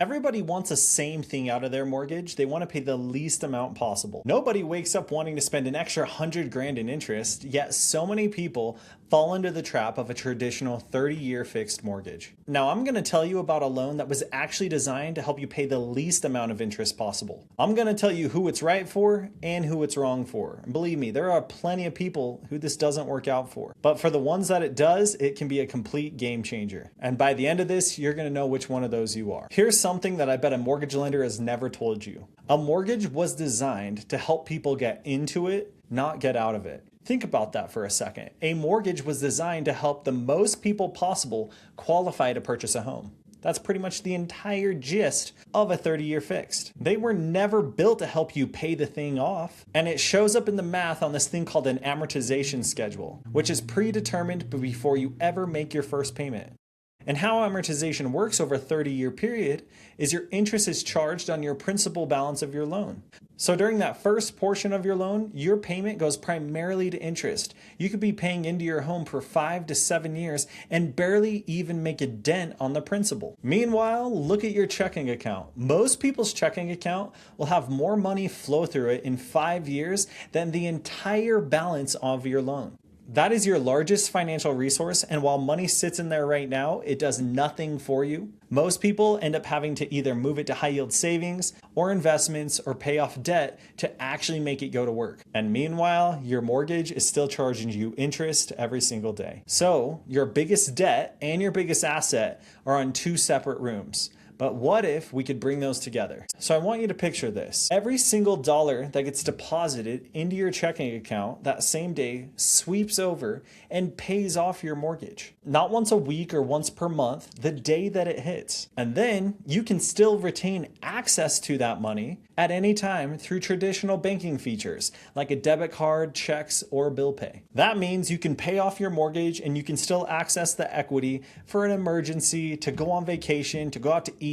Everybody wants the same thing out of their mortgage. They want to pay the least amount possible. Nobody wakes up wanting to spend an extra 100 grand in interest, yet so many people fall into the trap of a traditional 30-year fixed mortgage. Now, I'm going to tell you about a loan that was actually designed to help you pay the least amount of interest possible. I'm going to tell you who it's right for and who it's wrong for. And believe me, there are plenty of people who this doesn't work out for. But for the ones that it does, it can be a complete game changer. And by the end of this, you're going to know which one of those you are. Here's something that I bet a mortgage lender has never told you. A mortgage was designed to help people get into it, not get out of it. Think about that for a second. A mortgage was designed to help the most people possible qualify to purchase a home. That's pretty much the entire gist of a 30-year fixed. They were never built to help you pay the thing off. And it shows up in the math on this thing called an amortization schedule, which is predetermined before you ever make your first payment. And how amortization works over a 30-year period is your interest is charged on your principal balance of your loan. So during that first portion of your loan, your payment goes primarily to interest. You could be paying into your home for 5 to 7 years and barely even make a dent on the principal. Meanwhile, look at your checking account. Most people's checking account will have more money flow through it in 5 years than the entire balance of your loan. That is your largest financial resource, and while money sits in there right now, it does nothing for you. Most people end up having to either move it to high yield savings or investments or pay off debt to actually make it go to work. And meanwhile, your mortgage is still charging you interest every single day. So your biggest debt and your biggest asset are on two separate rooms. But what if we could bring those together? So I want you to picture this. Every single dollar that gets deposited into your checking account that same day sweeps over and pays off your mortgage. Not once a week or once per month, the day that it hits. And then you can still retain access to that money at any time through traditional banking features like a debit card, checks, or bill pay. That means you can pay off your mortgage and you can still access the equity for an emergency, to go on vacation, to go out to eat,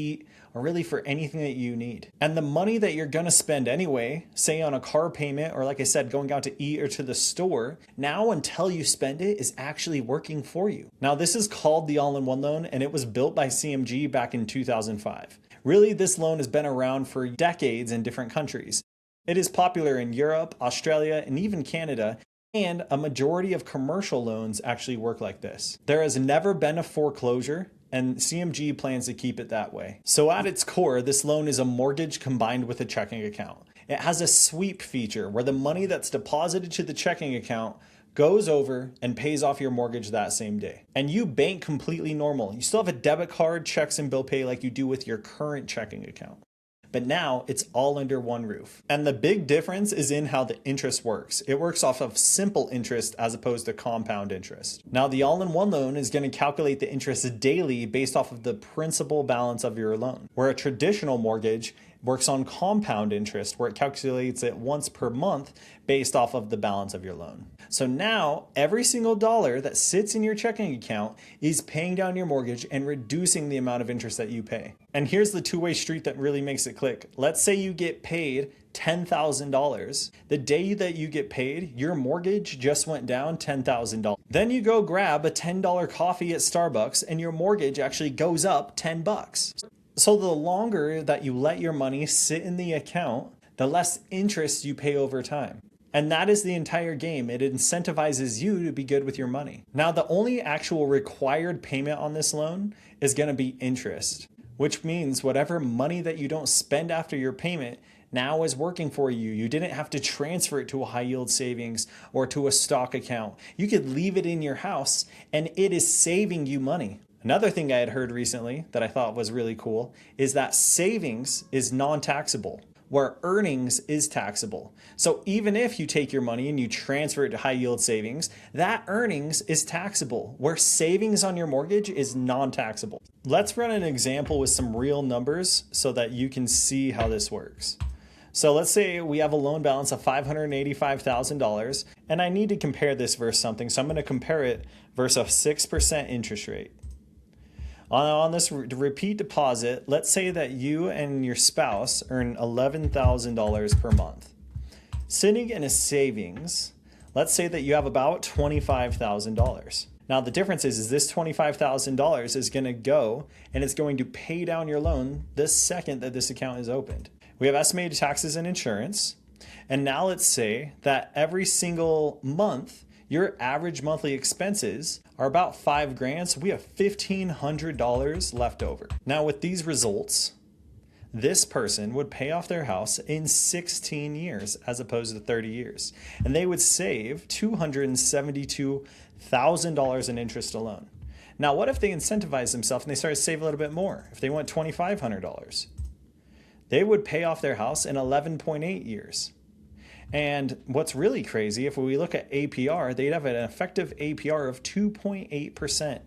or really for anything that you need. And the money that you're gonna spend anyway, say on a car payment, or like I said, going out to eat or to the store, now until you spend it is actually working for you. Now this is called the all-in-one loan, and it was built by CMG back in 2005. Really, this loan has been around for decades in different countries. It is popular in Europe, Australia, and even Canada, and a majority of commercial loans actually work like this. There has never been a foreclosure, and CMG plans to keep it that way. So at its core, this loan is a mortgage combined with a checking account. It has a sweep feature where the money that's deposited to the checking account goes over and pays off your mortgage that same day. And you bank completely normal. You still have a debit card, checks, and bill pay like you do with your current checking account. But now it's all under one roof. And the big difference is in how the interest works. It works off of simple interest as opposed to compound interest. Now the all-in-one loan is going to calculate the interest daily based off of the principal balance of your loan, where a traditional mortgage works on compound interest, where it calculates it once per month based off of the balance of your loan. So now every single dollar that sits in your checking account is paying down your mortgage and reducing the amount of interest that you pay. And here's the two-way street that really makes it click. Let's say you get paid $10,000. The day that you get paid, your mortgage just went down $10,000. Then you go grab a $10 coffee at Starbucks and your mortgage actually goes up $10. So the longer that you let your money sit in the account, the less interest you pay over time. And that is the entire game. It incentivizes you to be good with your money. Now, the only actual required payment on this loan is going to be interest, which means whatever money that you don't spend after your payment now is working for you. You didn't have to transfer it to a high yield savings or to a stock account. You could leave it in your house and it is saving you money. Another thing I had heard recently that I thought was really cool is that savings is non-taxable, where earnings is taxable. So even if you take your money and you transfer it to high yield savings, that earnings is taxable, where savings on your mortgage is non-taxable. Let's run an example with some real numbers so that you can see how this works. So let's say we have a loan balance of $585,000, and I need to compare this versus something. So I'm going to compare it versus a 6% interest rate. On this repeat deposit, let's say that you and your spouse earn $11,000 per month. Sitting in a savings, let's say that you have about $25,000. Now the difference is this $25,000 is going to go and it's going to pay down your loan the second that this account is opened. We have estimated taxes and insurance. And now let's say that every single month, your average monthly expenses are about $5,000. So we have $1,500 left over. Now with these results, this person would pay off their house in 16 years as opposed to 30 years. And they would save $272,000 in interest alone. Now, what if they incentivize themselves and they start to save a little bit more? If they went $2,500, they would pay off their house in 11.8 years. And what's really crazy, if we look at APR, they'd have an effective APR of 2.8%.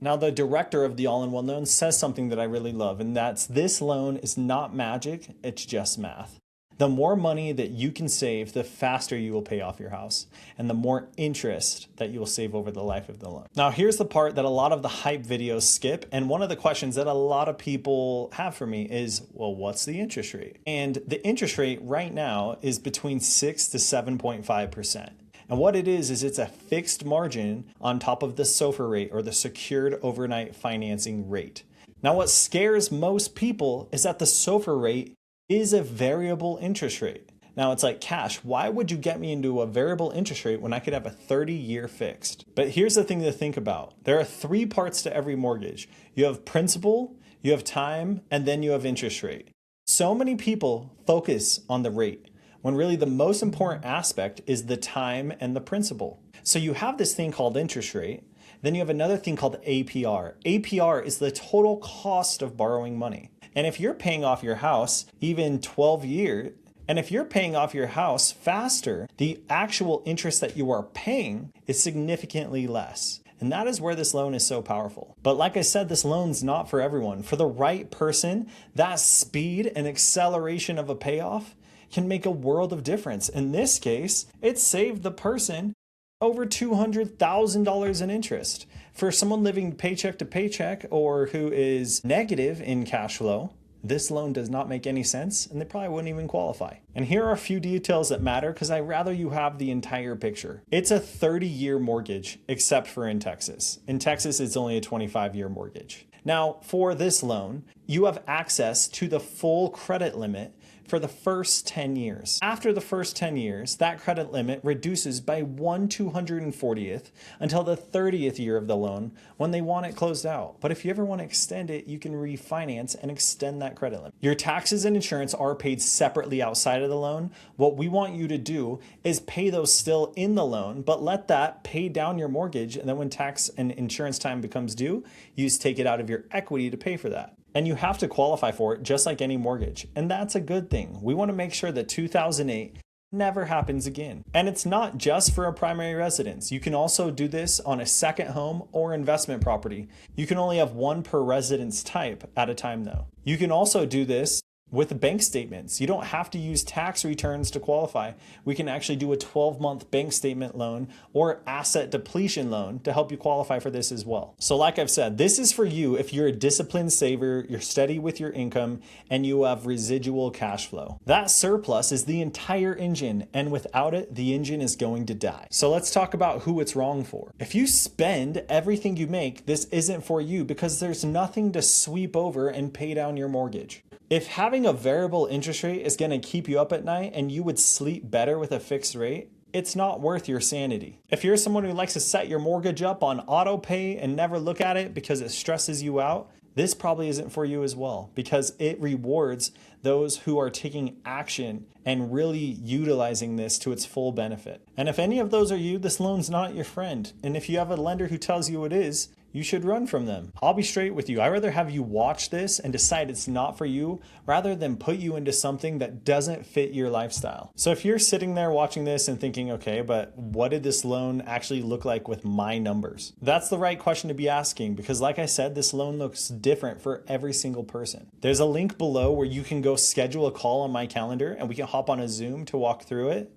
Now, the director of the all-in-one loan says something that I really love, and that's this loan is not magic, it's just math. The more money that you can save, the faster you will pay off your house, and the more interest that you will save over the life of the loan. Now, here's the part that a lot of the hype videos skip, and one of the questions that a lot of people have for me is, well, what's the interest rate? And the interest rate right now is between 6 to 7.5%. And what it is it's a fixed margin on top of the SOFR rate, or the secured overnight financing rate. Now, what scares most people is that the SOFR rate is a variable interest rate. Now it's like, Cash, why would you get me into a variable interest rate when I could have a 30-year fixed? But here's the thing to think about. There are 3 parts to every mortgage. You have principal, you have time, and then you have interest rate. So many people focus on the rate, when really the most important aspect is the time and the principal. So you have this thing called interest rate, then you have another thing called APR. APR is the total cost of borrowing money. And if you're paying off your house even 12 years, and if you're paying off your house faster, the actual interest that you are paying is significantly less. And that is where this loan is so powerful. But like I said, this loan's not for everyone. For the right person, that speed and acceleration of a payoff can make a world of difference. In this case, it saved the person over $200,000 in interest. For someone living paycheck to paycheck or who is negative in cash flow, this loan does not make any sense and they probably wouldn't even qualify. And here are a few details that matter because I'd rather you have the entire picture. It's a 30-year mortgage, except for in Texas. In Texas, it's only a 25-year mortgage. Now, for this loan, you have access to the full credit limit for the first 10 years. After the first 10 years, that credit limit reduces by 1/240th until the 30th year of the loan when they want it closed out. But if you ever want to extend it, you can refinance and extend that credit limit. Your taxes and insurance are paid separately outside of the loan. What we want you to do is pay those still in the loan, but let that pay down your mortgage. And then when tax and insurance time becomes due, you just take it out of your equity to pay for that. And you have to qualify for it just like any mortgage. And that's a good thing. We want to make sure that 2008 never happens again. And it's not just for a primary residence. You can also do this on a second home or investment property. You can only have one per residence type at a time though. You can also do this with bank statements. You don't have to use tax returns to qualify. We can actually do a 12-month bank statement loan or asset depletion loan to help you qualify for this as well. So like I've said, this is for you if you're a disciplined saver, you're steady with your income, and you have residual cash flow. That surplus is the entire engine, and without it, the engine is going to die. So let's talk about who it's wrong for. If you spend everything you make, this isn't for you because there's nothing to sweep over and pay down your mortgage. If having a variable interest rate is going to keep you up at night and you would sleep better with a fixed rate, it's not worth your sanity. If you're someone who likes to set your mortgage up on auto pay and never look at it because it stresses you out, this probably isn't for you as well because it rewards those who are taking action and really utilizing this to its full benefit. And if any of those are you, this loan's not your friend. And if you have a lender who tells you it is, you should run from them. I'll be straight with you. I'd rather have you watch this and decide it's not for you rather than put you into something that doesn't fit your lifestyle. So if you're sitting there watching this and thinking, okay, but what did this loan actually look like with my numbers? That's the right question to be asking because like I said, this loan looks different for every single person. There's a link below where you can go schedule a call on my calendar and we can hop on a Zoom to walk through it.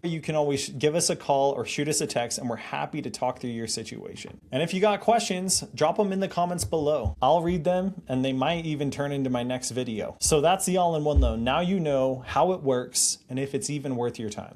You can always give us a call or shoot us a text and we're happy to talk through your situation. And if you got questions, drop them in the comments below. I'll read them and they might even turn into my next video. So that's the all-in-one loan. Now you know how it works and if it's even worth your time.